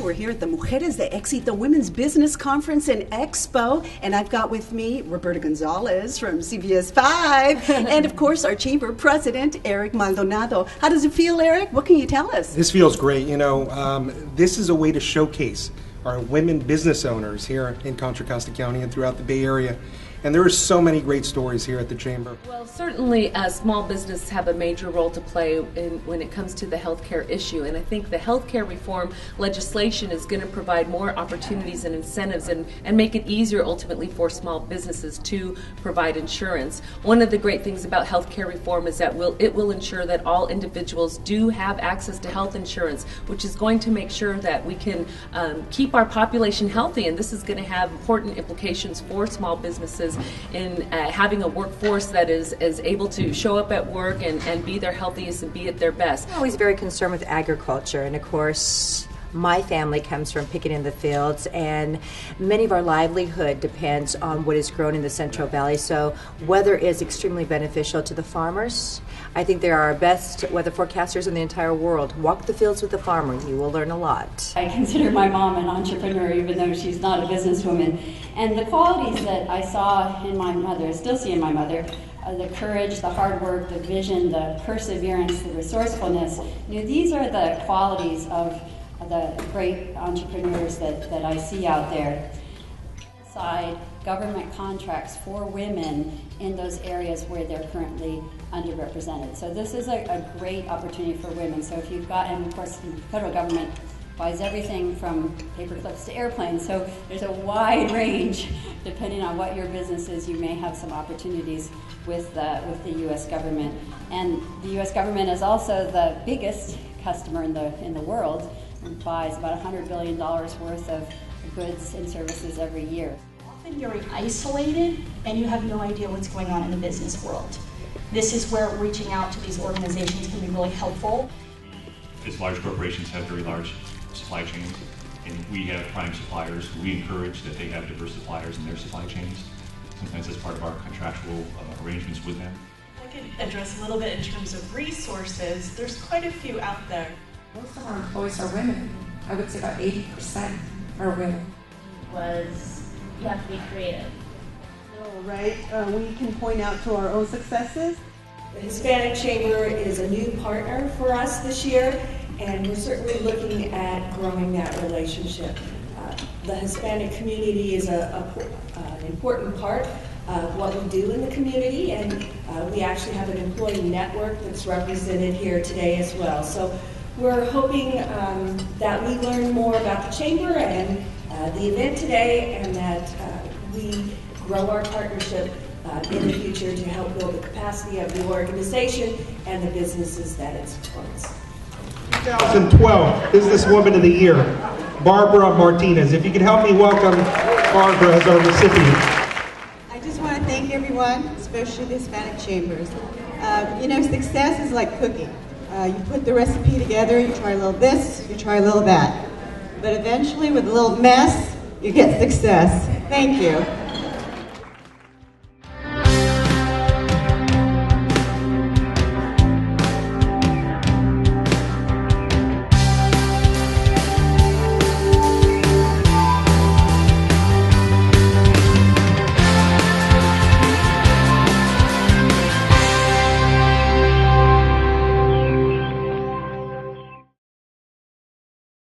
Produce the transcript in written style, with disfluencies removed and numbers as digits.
we're here at the Mujeres de Éxito Women's Business Conference in Expo, and I've got with me Roberta Gonzalez from CBS 5, and of course our Chamber President, Eric Maldonado. How does it feel, Eric? What can you tell us? This feels great. You know, this is a way to showcase our women business owners here in Contra Costa County and throughout the Bay Area. And there are so many great stories here at the Chamber. Well, certainly small businesses have a major role to play when it comes to the healthcare issue. And I think the healthcare reform legislation is going to provide more opportunities and incentives and make it easier ultimately for small businesses to provide insurance. One of the great things about healthcare reform is that it will ensure that all individuals do have access to health insurance, which is going to make sure that we can keep our population healthy. And this is going to have important implications for small businesses in having a workforce that is able to show up at work and be their healthiest and be at their best. I'm always very concerned with agriculture, and of course my family comes from picking in the fields, and many of our livelihood depends on what is grown in the Central Valley. So weather is extremely beneficial to the farmers. I think they are our best weather forecasters in the entire world. Walk the fields with the farmer, you will learn a lot. I consider my mom an entrepreneur, even though she's not a businesswoman. And the qualities that I saw in my mother, still see in my mother, the courage, the hard work, the vision, the perseverance, the resourcefulness, these are the qualities of the great entrepreneurs that I see out there. Side government contracts for women in those areas where they're currently underrepresented. So this is a great opportunity for women. So if you've got, and of course the federal government buys everything from paper clips to airplanes, so there's a wide range. Depending on what your business is, you may have some opportunities with the U.S. government. And the U.S. government is also the biggest customer in the world, and buys about $100 billion worth of goods and services every year. Often you're isolated and you have no idea what's going on in the business world. This is where reaching out to these organizations can be really helpful. As large corporations have very large supply chains, and we have prime suppliers. We encourage that they have diverse suppliers in their supply chains. Sometimes that's part of our contractual arrangements with them. I could address a little bit in terms of resources. There's quite a few out there. Most of our employees are women. I would say about 80% are women. You have to be creative. All right, we can point out to our own successes. The Hispanic Chamber is a new partner for us this year, and we're certainly looking at growing that relationship. The Hispanic community is an important part of what we do in the community, and we actually have an employee network that's represented here today as well. So we're hoping that we learn more about the Chamber and the event today, and that we grow our partnership in the future to help build the capacity of the organization and the businesses that it supports. 2012 Businesswoman of the Year, Barbara Martinez. If you could help me welcome Barbara as our recipient. I just want to thank everyone, especially the Hispanic Chambers. You know, success is like cooking. You put the recipe together, you try a little this, you try a little that. But eventually, with a little mess, you get success. Thank you.